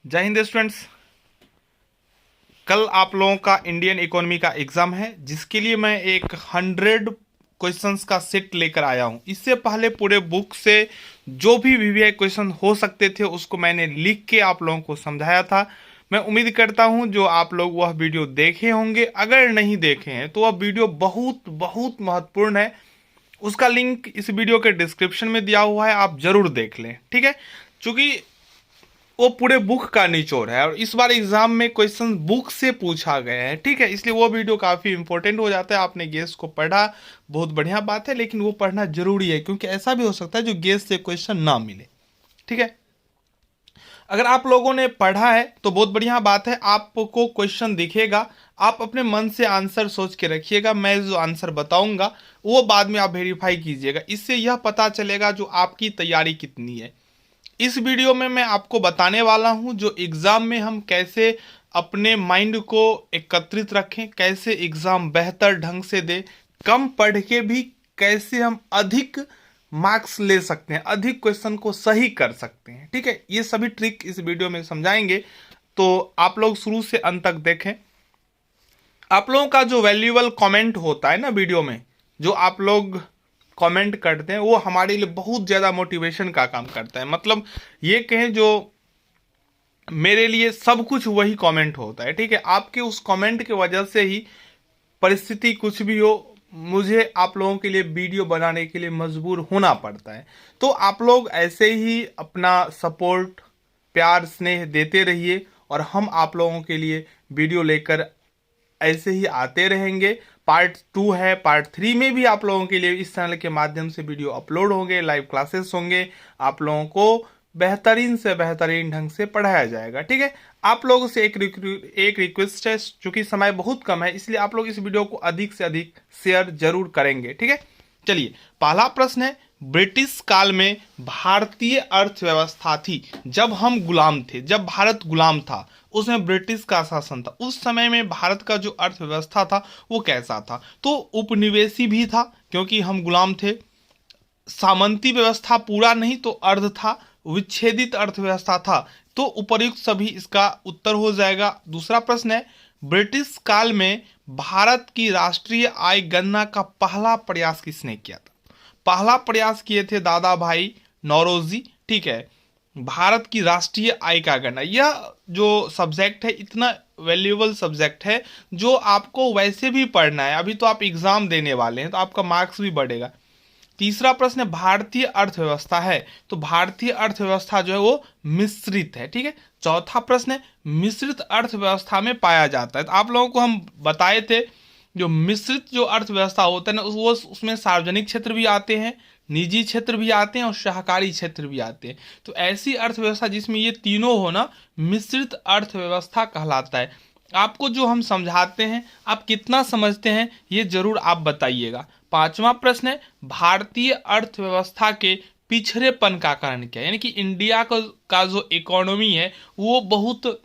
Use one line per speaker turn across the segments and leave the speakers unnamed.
जय हिंद स्टूडेंट्स। कल आप लोगों का इंडियन इकोनॉमी का एग्जाम है, जिसके लिए मैं एक 100 क्वेश्चंस का सेट लेकर आया हूं। इससे पहले पूरे बुक से जो भी वीवीआई क्वेश्चन हो सकते थे उसको मैंने लिख के आप लोगों को समझाया था। मैं उम्मीद करता हूं जो आप लोग वह वीडियो देखे होंगे। अगर नहीं देखे हैं तो वह वीडियो बहुत बहुत महत्वपूर्ण है। उसका लिंक इस वीडियो के डिस्क्रिप्शन में दिया हुआ है, आप जरूर देख लें। ठीक है, चूंकि वो पूरे बुक का निचोड़ है और इस बार एग्जाम में क्वेश्चन बुक से पूछा गया है। ठीक है, इसलिए वो वीडियो काफ़ी इंपॉर्टेंट हो जाता है। आपने गेस को पढ़ा, बहुत बढ़िया बात है, लेकिन वो पढ़ना जरूरी है, क्योंकि ऐसा भी हो सकता है जो गेस से क्वेश्चन ना मिले। ठीक है, अगर आप लोगों ने पढ़ा है तो बहुत बढ़िया बात है। आपको क्वेश्चन दिखेगा, आप अपने मन से आंसर सोच के रखिएगा। मैं जो आंसर बताऊंगा वो बाद में आप वेरीफाई कीजिएगा। इससे यह पता चलेगा जो आपकी तैयारी कितनी है। इस वीडियो में मैं आपको बताने वाला हूं जो एग्ज़ाम में हम कैसे अपने माइंड को एकत्रित रखें, कैसे एग्ज़ाम बेहतर ढंग से दे, कम पढ़ के भी कैसे हम अधिक मार्क्स ले सकते हैं, अधिक क्वेश्चन को सही कर सकते हैं। ठीक है, ये सभी ट्रिक इस वीडियो में समझाएंगे, तो आप लोग शुरू से अंत तक देखें। आप लोगों का जो वैल्यूएबल कमेंट होता है ना वीडियो में, जो आप लोग कमेंट करते हैं, वो हमारे लिए बहुत ज़्यादा मोटिवेशन का काम करता है। मतलब ये कहें जो मेरे लिए सब कुछ वही कमेंट होता है। ठीक है, आपके उस कमेंट की वजह से ही परिस्थिति कुछ भी हो, मुझे आप लोगों के लिए वीडियो बनाने के लिए मजबूर होना पड़ता है। तो आप लोग ऐसे ही अपना सपोर्ट, प्यार, स्नेह देते रहिए और हम आप लोगों के लिए वीडियो लेकर ऐसे ही आते रहेंगे। पार्ट 2 है, पार्ट 3 में भी आप लोगों के लिए इस चैनल के माध्यम से वीडियो अपलोड होंगे, लाइव क्लासेस होंगे, आप लोगों को बेहतरीन से बेहतरीन ढंग से पढ़ाया जाएगा। ठीक है, आप लोगों से एक रिक्वेस्ट है, चूंकि समय बहुत कम है इसलिए आप लोग इस वीडियो को अधिक से अधिक शेयर जरूर करेंगे। ठीक है, चलिए पहला प्रश्न है, ब्रिटिश काल में भारतीय अर्थव्यवस्था थी जब हम गुलाम थे, जब भारत गुलाम था उसमें ब्रिटिश का शासन था, उस समय में भारत का जो अर्थव्यवस्था था वो कैसा था? तो उपनिवेशी भी था क्योंकि हम गुलाम थे, सामंती व्यवस्था पूरा नहीं तो अर्ध था, विच्छेदित अर्थव्यवस्था था। तो उपर्युक्त सभी इसका उत्तर हो जाएगा। दूसरा प्रश्न है, ब्रिटिश काल में भारत की राष्ट्रीय आय गणना का पहला प्रयास किसने किया था? पहला प्रयास किए थे दादा भाई नौरोजी। ठीक है, भारत की राष्ट्रीय आय का गणना, यह जो सब्जेक्ट है इतना वैल्यूएबल सब्जेक्ट है जो आपको वैसे भी पढ़ना है। अभी तो आप एग्जाम देने वाले हैं तो आपका मार्क्स भी बढ़ेगा। तीसरा प्रश्न है, भारतीय अर्थव्यवस्था है तो भारतीय अर्थव्यवस्था जो है वो मिश्रित है। ठीक है, चौथा प्रश्न है, मिश्रित अर्थव्यवस्था में पाया जाता है। तो आप लोगों को हम बताए थे जो मिश्रित जो अर्थव्यवस्था होता है ना, वो उसमें सार्वजनिक क्षेत्र भी आते हैं, निजी क्षेत्र भी आते हैं और सहकारी क्षेत्र भी आते हैं। तो ऐसी अर्थव्यवस्था जिसमें ये तीनों हो ना, मिश्रित अर्थव्यवस्था कहलाता है। आपको जो हम समझाते हैं आप कितना समझते हैं ये जरूर आप बताइएगा। पांचवा प्रश्न है, भारतीय अर्थव्यवस्था के पिछड़ेपन का कारण क्या है? यानी कि इंडिया का जो इकोनॉमी है वो बहुत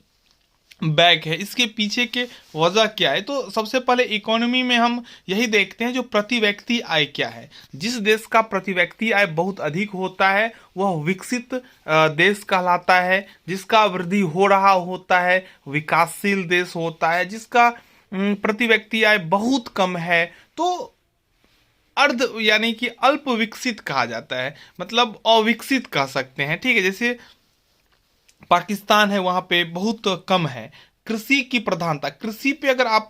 बैक है, इसके पीछे के वजह क्या है? तो सबसे पहले इकोनॉमी में हम यही देखते हैं जो प्रति व्यक्ति आय क्या है। जिस देश का प्रति व्यक्ति आय बहुत अधिक होता है वह विकसित देश कहलाता है, जिसका वृद्धि हो रहा होता है विकासशील देश होता है, जिसका प्रति व्यक्ति आय बहुत कम है तो अर्ध यानी कि अल्प विकसित कहा जाता है, मतलब अविकसित कह सकते हैं। ठीक है, जैसे पाकिस्तान है वहाँ पे बहुत कम है। कृषि की प्रधानता, कृषि पे अगर आप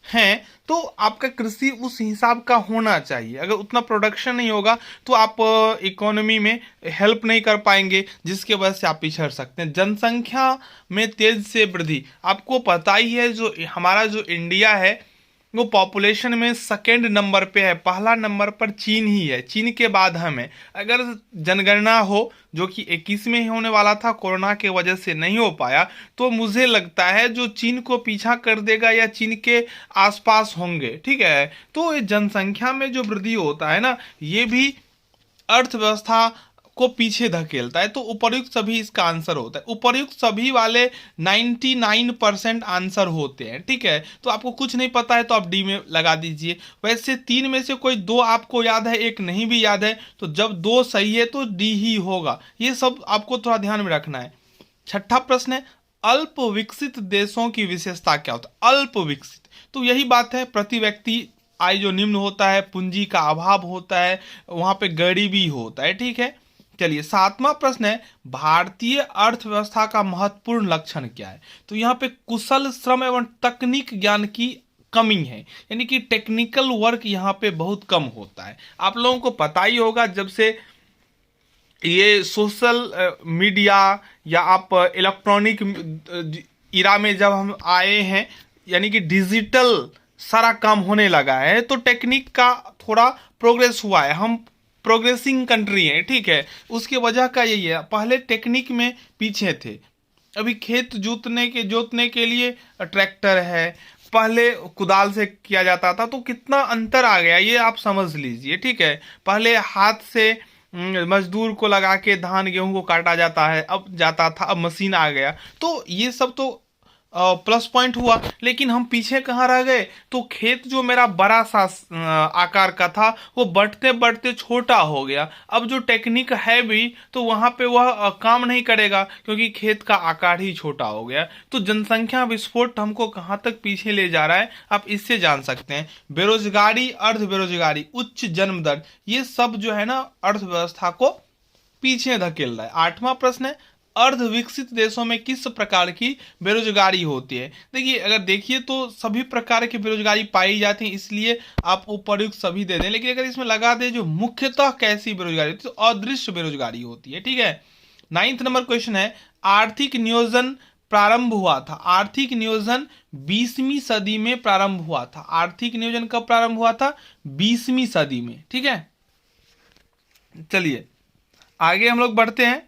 हैं तो आपका कृषि उस हिसाब का होना चाहिए। अगर उतना प्रोडक्शन नहीं होगा तो आप इकोनॉमी में हेल्प नहीं कर पाएंगे, जिसके वजह से आप पिछड़ सकते हैं। जनसंख्या में तेज से वृद्धि, आपको पता ही है जो हमारा जो इंडिया है वो पॉपुलेशन में सेकेंड नंबर पे है, पहला नंबर पर चीन ही है, चीन के बाद हम है। अगर जनगणना हो जो कि 21 में ही होने वाला था, कोरोना के वजह से नहीं हो पाया, तो मुझे लगता है जो चीन को पीछा कर देगा या चीन के आसपास होंगे। ठीक है, तो ये जनसंख्या में जो वृद्धि होता है ना, ये भी अर्थव्यवस्था को पीछे धकेलता है। तो उपर्युक्त सभी इसका आंसर होता है। उपर्युक्त सभी वाले 99% आंसर होते हैं। ठीक है, तो आपको कुछ नहीं पता है तो आप डी में लगा दीजिए। वैसे 3 में से कोई 2 आपको याद है, एक नहीं भी याद है, तो जब 2 सही है तो डी ही होगा। ये सब आपको थोड़ा ध्यान में रखना है। छठा प्रश्न है, अल्प विकसित देशों की विशेषता क्या होता है? अल्प विकसित, तो यही बात है, प्रति व्यक्ति आय जो निम्न होता है, पूंजी का अभाव होता है, वहां पे गरीबी होता है, ठीक है। चलिए, सातवां प्रश्न है, भारतीय अर्थव्यवस्था का महत्वपूर्ण लक्षण क्या है? तो यहाँ पे कुशल श्रम एवं तकनीक ज्ञान की कमी है, यानी कि टेक्निकल वर्क यहाँ पे बहुत कम होता है। आप लोगों को पता ही होगा, जब से ये सोशल मीडिया या आप इलेक्ट्रॉनिक इरा में जब हम आए हैं, यानी कि डिजिटल सारा काम होने लगा है, तो टेक्निक का थोड़ा प्रोग्रेस हुआ है। हम प्रोग्रेसिंग कंट्री हैं, ठीक है। उसकी वजह का यही है, पहले टेक्निक में पीछे थे। अभी खेत जोतने के लिए ट्रैक्टर है, पहले कुदाल से किया जाता था, तो कितना अंतर आ गया ये आप समझ लीजिए, ठीक है। पहले हाथ से मजदूर को लगा के धान गेहूं को काटा जाता था, अब मशीन आ गया, तो ये सब तो प्लस पॉइंट हुआ। लेकिन हम पीछे कहाँ रह गए? तो खेत जो मेरा बड़ा सा आकार का था, वो बढ़ते बढ़ते छोटा हो गया। अब जो टेक्निक है भी, तो वहां पे वह काम नहीं करेगा, क्योंकि खेत का आकार ही छोटा हो गया। तो जनसंख्या विस्फोट हमको कहाँ तक पीछे ले जा रहा है, आप इससे जान सकते हैं। बेरोजगारी, अर्ध बेरोजगारी, उच्च जन्म दर, ये सब जो है ना, अर्थव्यवस्था को पीछे धकेल रहा है। आठवां प्रश्न है, अर्ध विकसित देशों में किस प्रकार की बेरोजगारी होती है? देखिए, अगर देखिए तो सभी प्रकार की बेरोजगारी पाई जाती है, इसलिए आप उपर्युक्त सभी दे दें। लेकिन अगर इसमें लगा दें जो मुख्यतः कैसी बेरोजगारी होती है, तो अदृश्य बेरोजगारी होती है, ठीक है। 9th नंबर क्वेश्चन है, आर्थिक नियोजन प्रारंभ हुआ था? आर्थिक नियोजन 20वीं सदी में प्रारंभ हुआ था। आर्थिक नियोजन कब प्रारंभ हुआ था? 20वीं सदी में, ठीक है। चलिए आगे हम लोग बढ़ते हैं।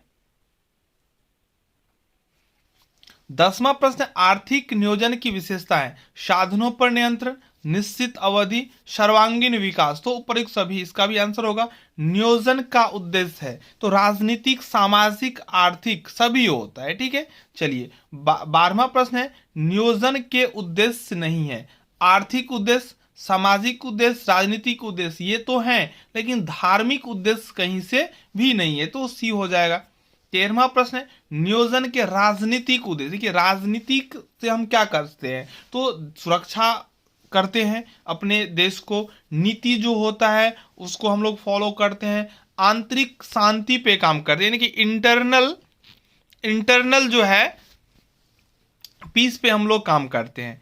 10वां प्रश्न, आर्थिक नियोजन की विशेषता है? साधनों पर नियंत्रण, निश्चित अवधि, सर्वांगीण विकास। तो उपर्युक्त सभी, इसका भी आंसर होगा। नियोजन का उद्देश्य है तो राजनीतिक, सामाजिक, आर्थिक सभी होता है, ठीक है। चलिए 12वां प्रश्न है, नियोजन के उद्देश्य नहीं है? आर्थिक उद्देश्य, सामाजिक उद्देश्य, राजनीतिक उद्देश्य ये तो हैं, लेकिन धार्मिक उद्देश्य कहीं से भी नहीं है, तो सी हो जाएगा। 13वां प्रश्न है, नियोजन के राजनीतिक उद्देश्य। देखिए, राजनीतिक से हम क्या करते हैं? तो सुरक्षा करते हैं अपने देश को, नीति जो होता है उसको हम लोग फॉलो करते हैं, आंतरिक शांति पे काम करते हैं, यानी कि इंटरनल जो है पीस पे हम लोग काम करते हैं।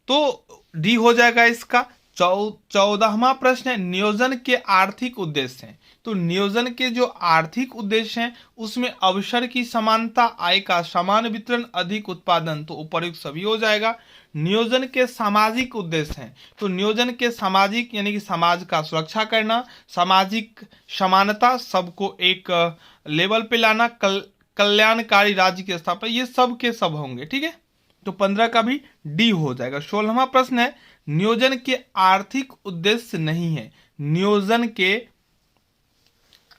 तो डी हो जाएगा इसका। 14वां प्रश्न है, नियोजन के आर्थिक उद्देश्य हैं? तो नियोजन के जो आर्थिक उद्देश्य हैं उसमें अवसर की समानता, आय का समान वितरण, अधिक उत्पादन। तो उपर्युक्त सभी हो जाएगा। नियोजन के सामाजिक उद्देश्य हैं? तो नियोजन के सामाजिक, यानी कि समाज का सुरक्षा करना, सामाजिक समानता, सबको एक लेवल पे लाना, कल्याणकारी राज्य की स्थापना, ये सब के सब होंगे, ठीक है। तो 15 का भी डी हो जाएगा। 16वां प्रश्न है, नियोजन के आर्थिक उद्देश्य नहीं है? नियोजन के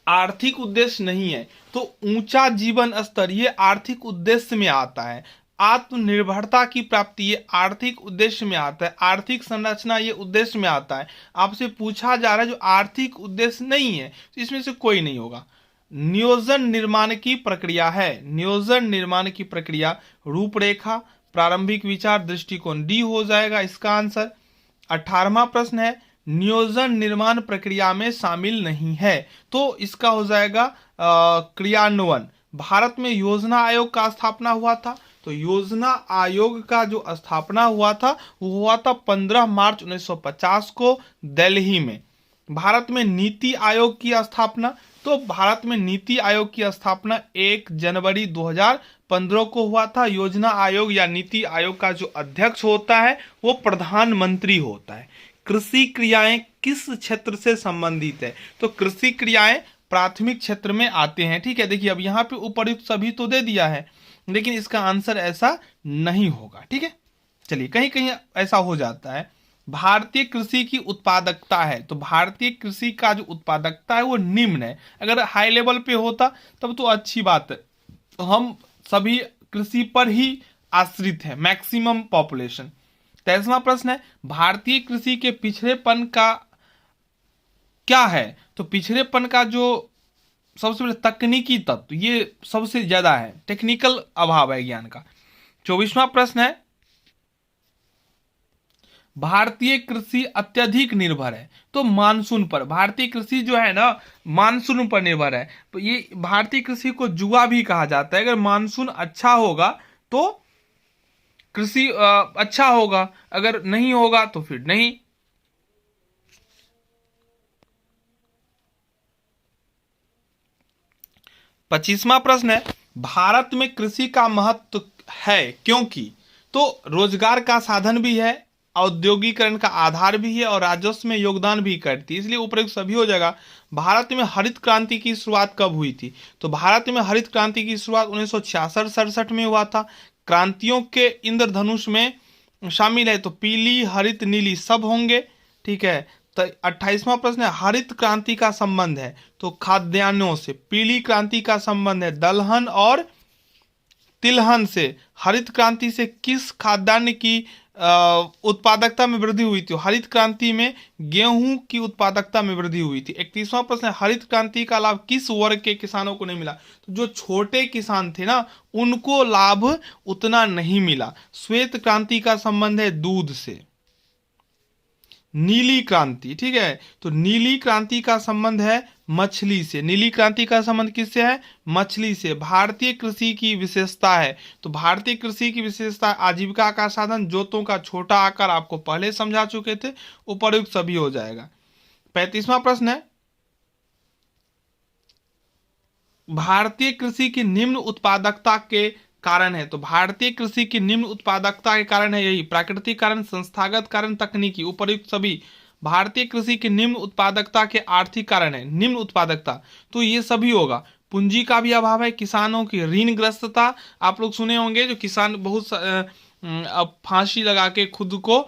आर्थिक उद्देश्य नहीं है तो ऊंचा जीवन स्तर ये आर्थिक उद्देश्य में आता है। आत्मनिर्भरता की प्राप्ति ये आर्थिक उद्देश्य में आता है। आर्थिक संरचना ये उद्देश्य में आता है। आपसे पूछा जा रहा है जो आर्थिक उद्देश्य नहीं है, तो इसमें से कोई नहीं होगा। नियोजन निर्माण की प्रक्रिया है? नियोजन निर्माण की प्रक्रिया, रूपरेखा, प्रारंभिक विचार, दृष्टिकोण, डी हो जाएगा इसका आंसर। 18वां प्रश्न है, नियोजन निर्माण प्रक्रिया में शामिल नहीं है? तो इसका हो जाएगा क्रियान्वयन। भारत में योजना आयोग का स्थापना हुआ था? तो योजना आयोग का जो स्थापना हुआ था वो हुआ था 15 मार्च 1950 को दिल्ली में। भारत में नीति आयोग की स्थापना? तो भारत में नीति आयोग की स्थापना 1 जनवरी 2015 को हुआ था। योजना आयोग या नीति आयोग का जो अध्यक्ष होता है वो प्रधानमंत्री होता है। कृषि क्रियाएं किस क्षेत्र से संबंधित है? तो कृषि क्रियाएं प्राथमिक क्षेत्र में आते हैं, ठीक है। देखिए, अब यहाँ पे उपर्युक्त सभी तो दे दिया है, लेकिन इसका आंसर ऐसा नहीं होगा, ठीक है। चलिए, कहीं कहीं ऐसा हो जाता है। भारतीय कृषि की उत्पादकता है? तो भारतीय कृषि का जो उत्पादकता है वो निम्न है। अगर हाई लेवल पे होता तब तो अच्छी बात है। तो हम सभी कृषि पर ही आश्रित है, मैक्सिमम पॉपुलेशन। 23वां प्रश्न है, भारतीय कृषि के पिछड़ेपन का क्या है? तो पिछड़ेपन का जो सबसे पहले तकनीकी तत्व ये सबसे ज्यादा है, टेक्निकल अभाव है ज्ञान का। 24वां प्रश्न है, भारतीय कृषि अत्यधिक निर्भर है तो मानसून पर। भारतीय कृषि जो है ना मानसून पर निर्भर है, तो ये भारतीय कृषि को जुआ भी कहा जाता है। अगर मानसून अच्छा होगा तो कृषि अच्छा होगा, अगर नहीं होगा तो फिर नहीं। 25वां प्रश्न है, भारत में कृषि का महत्व है क्योंकि। तो रोजगार का साधन भी है, औद्योगिकरण का आधार भी है और राजस्व में योगदान भी करती है, इसलिए उपयुक्त सभी हो जाएगा। भारत में हरित क्रांति की शुरुआत कब हुई थी? तो भारत में हरित क्रांति की शुरुआत 1966-67 में हुआ था। क्रांतियों के इंद्रधनुष में शामिल है तो पीली, हरित, नीली सब होंगे। ठीक है। तो 28वां प्रश्न है, हरित क्रांति का संबंध है तो खाद्यान्नों से। पीली क्रांति का संबंध है दलहन और तिलहन से। हरित क्रांति से किस खाद्यान्न की उत्पादकता में वृद्धि हुई थी? हरित क्रांति में गेहूं की उत्पादकता में वृद्धि हुई थी। 31वां प्रश्न है, हरित क्रांति का लाभ किस वर्ग के किसानों को नहीं मिला? तो जो छोटे किसान थे ना उनको लाभ उतना नहीं मिला। श्वेत क्रांति का संबंध है दूध से। नीली क्रांति, ठीक है, तो नीली क्रांति का संबंध है मछली से। नीली क्रांति का संबंध किससे है? मछली से। भारतीय कृषि की विशेषता है तो भारतीय कृषि की विशेषता आजीविका का साधन, जोतों का छोटा आकार, आपको पहले समझा चुके थे, उपयुक्त सभी हो जाएगा। 35वां प्रश्न है, भारतीय कृषि की निम्न उत्पादकता के कारण है। तो भारतीय कृषि की निम्न उत्पादकता के कारण है यही, प्राकृतिक कारण, संस्थागत कारण, तकनीकी, उपयुक्त सभी। भारतीय कृषि की निम्न उत्पादकता के आर्थिक कारण है। निम्न उत्पादकता तो ये सभी होगा। पूंजी का भी अभाव है, किसानों की ऋणग्रस्तता, आप लोग सुने होंगे जो किसान बहुत फांसी लगा के खुद को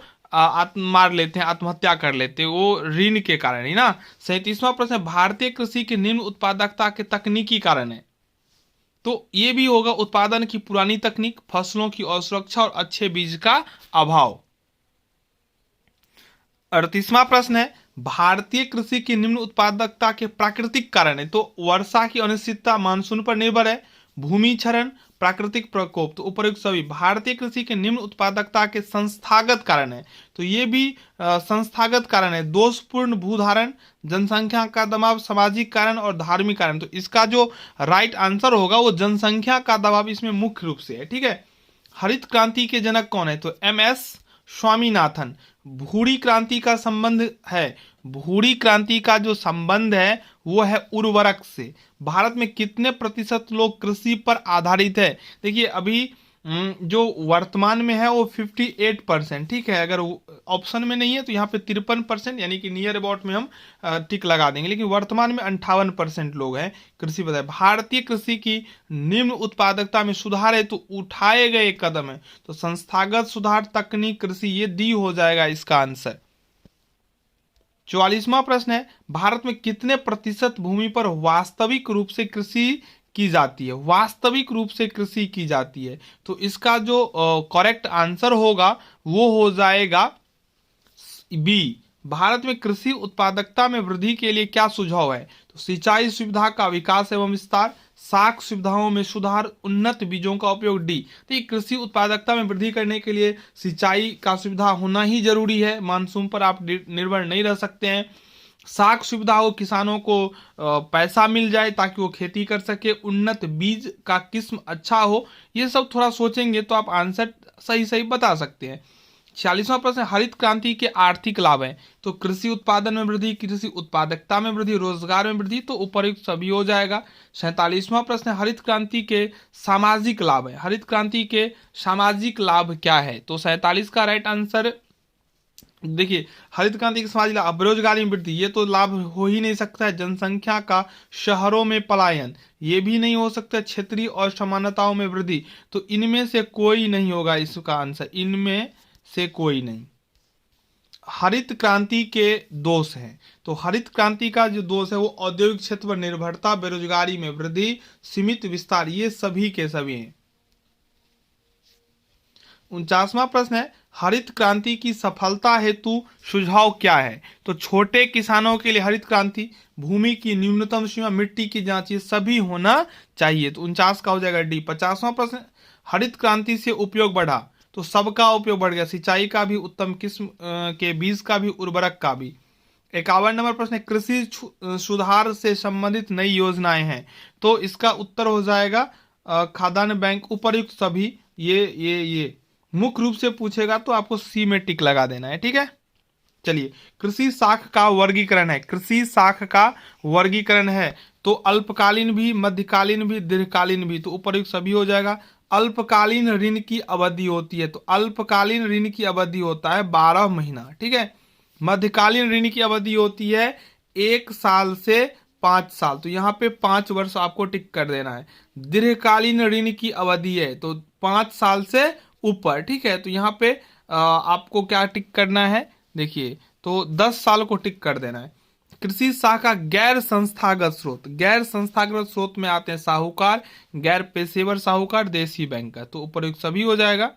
मार लेते हैं, आत्महत्या कर लेते हैं, वो ऋण के कारण ही ना। 37वां प्रश्न, भारतीय कृषि की निम्न उत्पादकता के तकनीकी कारण है तो ये भी होगा उत्पादन की पुरानी तकनीक, फसलों की असुरक्षा और अच्छे बीज का अभाव। 38वां प्रश्न है, भारतीय कृषि की निम्न उत्पादकता के प्राकृतिक कारण है तो वर्षा की अनिश्चितता, मानसून पर निर्भर है, भूमि क्षरण, प्राकृतिक प्रकोप, तो उपयुक्त सभी। भारतीय कृषि के निम्न उत्पादकता के संस्थागत कारण है तो ये भी संस्थागत कारण है, दोषपूर्ण भूधारण, जनसंख्या का दबाव, सामाजिक कारण और धार्मिक कारण। तो इसका जो राइट आंसर होगा वो जनसंख्या का दबाव इसमें मुख्य रूप से है। ठीक है। हरित क्रांति के जनक कौन है? तो MS स्वामीनाथन। भूरी क्रांति का संबंध है, भूरी क्रांति का जो संबंध है वो है उर्वरक से। भारत में कितने प्रतिशत लोग कृषि पर आधारित है? देखिए अभी जो वर्तमान में है वो 58%। ठीक है, अगर ऑप्शन में नहीं है तो यहाँ पे 53% यानी कि नियर अबाउट में हम टिक लगा देंगे, लेकिन वर्तमान में 58% लोग हैं कृषि पर। भारतीय कृषि की निम्न उत्पादकता में सुधार है तो उठाए गए कदम है तो संस्थागत सुधार, तकनीक, कृषि, ये डी हो जाएगा इसका आंसर। 44वां प्रश्न है, भारत में कितने प्रतिशत भूमि पर वास्तविक रूप से कृषि की जाती है? वास्तविक रूप से कृषि की जाती है तो इसका जो करेक्ट आंसर होगा वो हो जाएगा बी। भारत में कृषि उत्पादकता में वृद्धि के लिए क्या सुझाव है? तो सिंचाई सुविधा का विकास एवं विस्तार, साख सुविधाओं में सुधार, उन्नत बीजों का उपयोग, डी। तो ये कृषि उत्पादकता में वृद्धि करने के लिए सिंचाई का सुविधा होना ही जरूरी है, मानसून पर आप निर्भर नहीं रह सकते हैं। साख सुविधा हो, किसानों को पैसा मिल जाए ताकि वो खेती कर सके, उन्नत बीज का किस्म अच्छा हो, ये सब थोड़ा सोचेंगे तो आप आंसर सही सही बता सकते हैं। 46वां प्रश्न, हरित क्रांति के आर्थिक लाभ है तो कृषि उत्पादन में वृद्धि, कृषि उत्पादकता में वृद्धि, रोजगार में वृद्धि, तो उपयुक्त सभी हो जाएगा। 47वां प्रश्न, हरित क्रांति के सामाजिक लाभ है। हरित क्रांति के सामाजिक लाभ क्या है? तो 47 का राइट आंसर देखिए, हरित क्रांति के सामाजिक लाभ, बेरोजगारी में वृद्धि, ये तो लाभ हो ही नहीं सकता है। जनसंख्या का शहरों में पलायन, ये भी नहीं हो सकता। क्षेत्रीय और समानताओं में वृद्धि, तो इनमें से कोई नहीं होगा इसका आंसर, इनमें से कोई नहीं। हरित क्रांति के दोष हैं तो हरित क्रांति का जो दोष है वो औद्योगिक क्षेत्र पर निर्भरता, बेरोजगारी में वृद्धि, सीमित विस्तार, ये सभी के सभी हैं। 49वां प्रश्न है, हरित क्रांति की सफलता हेतु सुझाव क्या है? तो छोटे किसानों के लिए हरित क्रांति, भूमि की न्यूनतम सीमा, मिट्टी की जांच, ये सभी होना चाहिए, तो 49 का हो जाएगा डी। 50वां प्रश्न, हरित क्रांति से उपयोग बढ़ा, तो सबका उपयोग बढ़ गया, सिंचाई का भी, उत्तम किस्म के बीज का भी, उर्वरक का भी। 51 नंबर प्रश्न है, कृषि सुधार से संबंधित नई योजनाएं हैं, तो इसका उत्तर हो जाएगा खाद्यान्न बैंक, उपर्युक्त सभी। ये मुख्य रूप से पूछेगा तो आपको सी में टिक लगा देना है, ठीक है। चलिए, कृषि साख का वर्गीकरण है, कृषि साख का वर्गीकरण है, तो अल्पकालीन भी, मध्यकालीन भी, दीर्घकालीन भी, तो उपर्युक्त सभी हो जाएगा। अल्पकालीन ऋण की अवधि होती है, तो अल्पकालीन ऋण की अवधि होता है 12 महीना, ठीक है। मध्यकालीन ऋण की अवधि होती है 1 साल से 5 साल, तो यहाँ पे 5 वर्ष आपको टिक कर देना है। दीर्घकालीन ऋण की अवधि है तो 5 साल से ऊपर, ठीक है, तो यहाँ पे आपको क्या टिक करना है, देखिए, तो 10 साल को टिक कर देना है। कृषि शाखा गैर संस्थागत स्रोत, गैर संस्थागत स्रोत में आते हैं साहूकार, गैर पेशेवर साहूकार, देसी बैंक का, तो उपर्युक्त सभी हो जाएगा।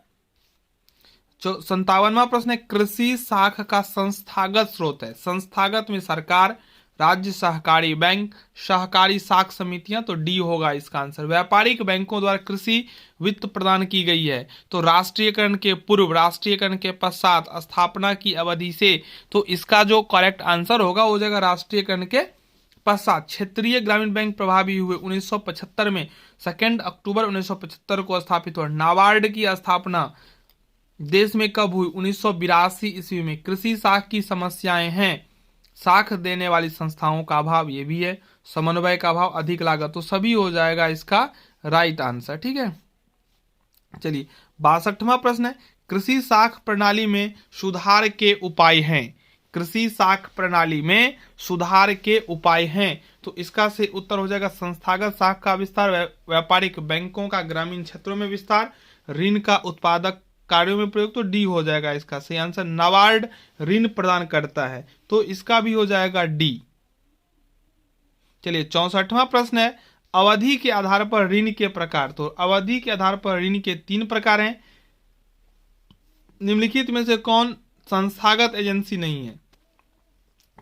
57वां प्रश्न है, कृषि शाखा का संस्थागत स्रोत है, संस्थागत में सरकार, राज्य सहकारी बैंक, सहकारी साख समितियां, तो डी होगा इसका आंसर। व्यापारिक बैंकों द्वारा कृषि वित्त प्रदान की गई है, तो राष्ट्रीयकरण के पूर्व, राष्ट्रीयकरण के पश्चात, स्थापना की अवधि से, तो इसका जो करेक्ट आंसर होगा हो जाएगा राष्ट्रीयकरण के पश्चात। क्षेत्रीय ग्रामीण बैंक प्रभावी हुए 1975 में, 2 अक्टूबर 1975 को स्थापित हुआ। नाबार्ड की स्थापना देश में कब हुई, 1982 ईस्वी में। कृषि साख की समस्याएं हैं, साख देने वाली संस्थाओं का अभाव, ये भी है, समन्वय का अभाव, अधिक लागत, तो सभी हो जाएगा इसका राइट आंसर, ठीक है। चलिए, 62वां प्रश्न है, कृषि साख प्रणाली में सुधार के उपाय हैं, कृषि साख प्रणाली में सुधार के उपाय हैं, तो इसका से उत्तर हो जाएगा संस्थागत साख का विस्तार, व्यापारिक बैंकों का ग्रामीण क्षेत्रों में विस्तार, ऋण का उत्पादक कार्यों में प्रयोग, तो डी हो जाएगा इसका सही आंसर। नाबार्ड ऋण प्रदान करता है, तो इसका भी हो जाएगा डी। चलिए, 64वां प्रश्न है, अवधि के आधार पर ऋण के प्रकार, तो अवधि के आधार पर ऋण के 3 प्रकार हैं, निम्नलिखित में से कौन संस्थागत एजेंसी नहीं है,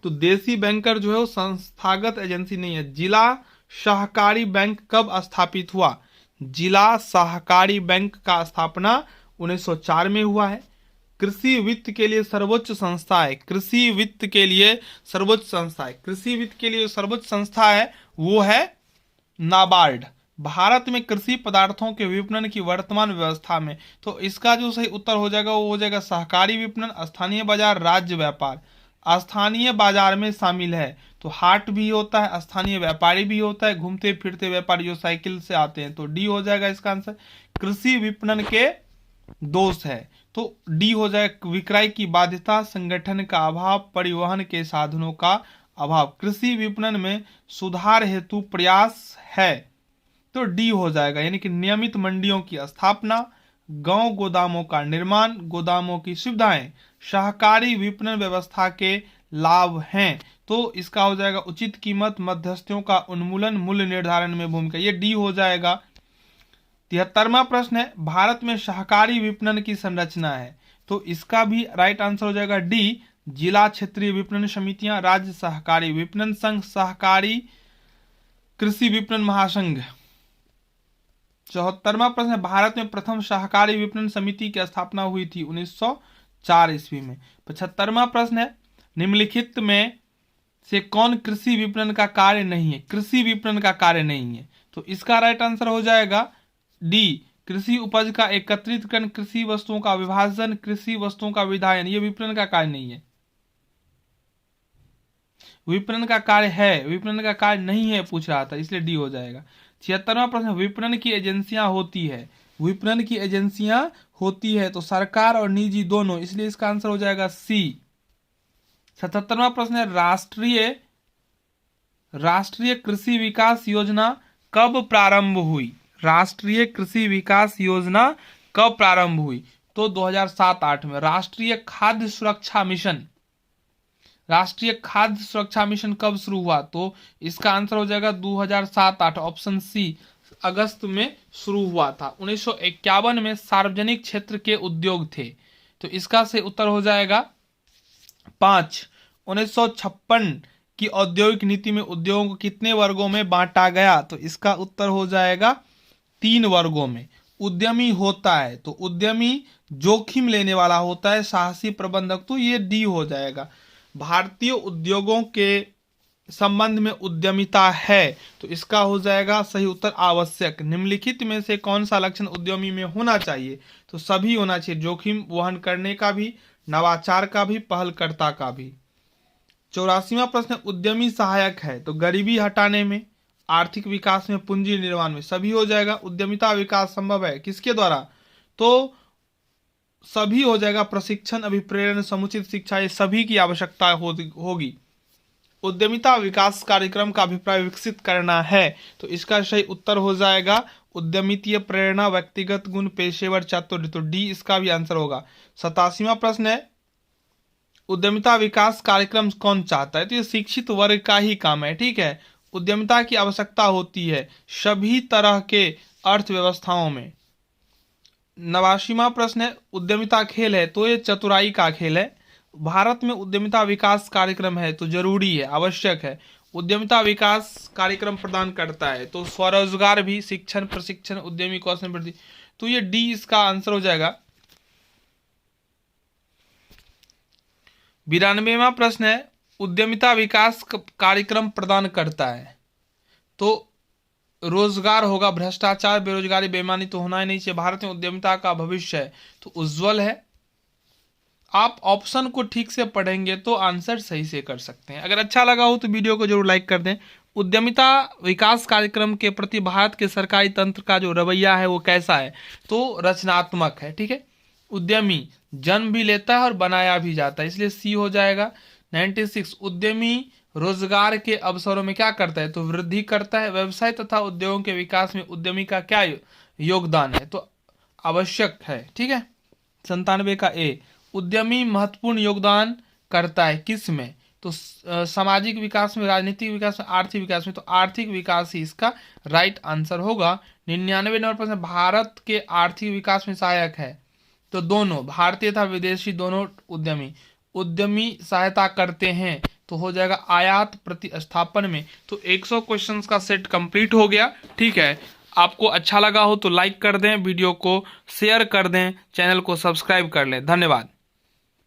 तो देसी बैंकर जो है वो संस्थागत एजेंसी नहीं है। जिला सहकारी बैंक कब स्थापित हुआ, जिला सहकारी बैंक का स्थापना 1904 में हुआ है। कृषि वित्त के लिए सर्वोच्च संस्था है, कृषि वित्त के लिए सर्वोच्च संस्था है, कृषि वित्त के लिए सर्वोच्च संस्था है वो है नाबार्ड। भारत में कृषि पदार्थों के विपणन की वर्तमान व्यवस्था में, तो इसका जो सही उत्तर हो जाएगा वो हो जाएगा सहकारी विपणन, स्थानीय बाजार, राज्य व्यापार। स्थानीय बाजार में शामिल है, तो हाट भी होता है, स्थानीय व्यापारी भी होता है, घूमते फिरते व्यापारी जो साइकिल से आते हैं, तो डी हो जाएगा इसका आंसर। कृषि विपणन के दोष है, तो डी हो जाए। विक्रय की बाध्यता, संगठन का अभाव, परिवहन के साधनों का अभाव। कृषि विपणन में सुधार हेतु प्रयास है, तो डी हो जाएगा, यानी कि नियमित मंडियों की स्थापना, गांव गोदामों का निर्माण, गोदामों की सुविधाएं, सहकारी विपणन व्यवस्था के लाभ हैं, तो इसका हो जाएगा उचित कीमत, मध्यस्थियों का उन्मूलन, मूल्य निर्धारण में भूमिका, ये डी हो जाएगा। 73वां प्रश्न है, भारत में सहकारी विपणन की संरचना है, तो इसका भी राइट आंसर हो जाएगा डी, जिला क्षेत्रीय विपणन समितियां, राज्य सहकारी विपणन संघ, सहकारी कृषि विपणन महासंघ। 74वां प्रश्न है, भारत में प्रथम सहकारी विपणन समिति की स्थापना हुई थी 1904 ईस्वी में। 75वां प्रश्न है, निम्नलिखित में से कौन कृषि विपणन का कार्य नहीं है, कृषि विपणन का कार्य नहीं है, तो इसका राइट आंसर हो जाएगा डी, कृषि उपज का एकत्रितकरण, कृषि वस्तुओं का विभाजन, कृषि वस्तुओं का विधायन, ये विपणन का कार्य नहीं है। विपणन का कार्य है, विपणन का कार्य नहीं है पूछ रहा था, इसलिए डी हो जाएगा। 76वां प्रश्न, विपणन की एजेंसियां होती है, विपणन की एजेंसियां होती है, तो सरकार और निजी दोनों, इसलिए इसका आंसर हो जाएगा सी। 77वां प्रश्न है, राष्ट्रीय कृषि विकास योजना कब प्रारंभ हुई, राष्ट्रीय कृषि विकास योजना कब प्रारंभ हुई, तो 2007-8 में। राष्ट्रीय खाद्य सुरक्षा मिशन, राष्ट्रीय खाद्य सुरक्षा मिशन कब शुरू हुआ, तो इसका आंसर हो जाएगा 2007-8, ऑप्शन सी, अगस्त में शुरू हुआ था। 1951 में सार्वजनिक क्षेत्र के उद्योग थे, तो इसका से उत्तर हो जाएगा 5। 1956 की औद्योगिक नीति में उद्योगों को कितने वर्गों में बांटा गया, तो इसका उत्तर हो जाएगा 3 वर्गों में। उद्यमी होता है, तो उद्यमी जोखिम लेने वाला होता है, साहसी प्रबंधक, तो ये डी हो जाएगा। भारतीय उद्योगों के संबंध में उद्यमिता है, तो इसका हो जाएगा सही उत्तर आवश्यक। निम्नलिखित में से कौन सा लक्षण उद्यमी में होना चाहिए, तो सभी होना चाहिए, जोखिम वहन करने का भी, नवाचार का भी, पहलकर्ता का भी। 84वां प्रश्न, उद्यमी सहायक है, तो गरीबी हटाने में, आर्थिक विकास में, पूंजी निर्माण में, सभी हो जाएगा। उद्यमिता विकास संभव है किसके द्वारा, तो सभी हो जाएगा। प्रशिक्षण, अभिप्रेरण, समुचित शिक्षा, ये सभी की आवश्यकता होगी। उद्यमिता विकास कार्यक्रम का अभिप्राय विकसित करना है, तो इसका सही उत्तर हो जाएगा उद्यमितीय प्रेरणा, व्यक्तिगत गुण, पेशेवर चातुर्य, तो डी इसका भी आंसर होगा। 87वां प्रश्न है, उद्यमिता विकास कार्यक्रम कौन चाहता है, तो ये शिक्षित वर्ग का ही काम है, ठीक है। उद्यमिता की आवश्यकता होती है सभी तरह के अर्थव्यवस्थाओं में। 89वां प्रश्न है, उद्यमिता खेल है, तो ये चतुराई का खेल है। भारत में उद्यमिता विकास कार्यक्रम है, तो जरूरी है, आवश्यक है। उद्यमिता विकास कार्यक्रम प्रदान करता है, तो स्वरोजगार भी, शिक्षण, प्रशिक्षण, उद्यमी कौशल वृद्धि, तो ये डी इसका आंसर हो जाएगा। 92वां प्रश्न है, उद्यमिता विकास कार्यक्रम प्रदान करता है, तो रोजगार होगा, भ्रष्टाचार, बेरोजगारी, बेईमानी तो होना ही नहीं चाहिए। भारत में उद्यमिता का भविष्य है, तो उज्जवल है। आप ऑप्शन को ठीक से पढ़ेंगे तो आंसर सही से कर सकते हैं। अगर अच्छा लगा हो तो वीडियो को जरूर लाइक कर दें। उद्यमिता विकास कार्यक्रम के प्रति भारत के सरकारी तंत्र का जो रवैया है वो कैसा है, तो रचनात्मक है, ठीक है। उद्यमी जन्म भी लेता है और बनाया भी जाता है, इसलिए सी हो जाएगा। 96, उद्यमी रोजगार के अवसरों में क्या करता है, तो वृद्धि करता है। व्यवसाय तथा उद्योगों के विकास में उद्यमी का क्या योगदान है, तो आवश्यक है, ठीक है। 97 का ए, उद्यमी महत्वपूर्ण योगदान करता है किस में, तो सामाजिक विकास में, राजनीतिक विकास में, आर्थिक विकास में, तो आर्थिक विकास ही इसका राइट आंसर होगा। 99 नंबर प्रश्न, भारत के आर्थिक विकास में सहायक है, तो दोनों भारतीय तथा विदेशी दोनों उद्यमी सहायता करते हैं, तो हो जाएगा आयात प्रतिस्थापन में। तो 100 क्वेश्चंस का सेट कंप्लीट हो गया, ठीक है। आपको अच्छा लगा हो तो लाइक कर दें, वीडियो को शेयर कर दें, चैनल को सब्सक्राइब कर लें। धन्यवाद।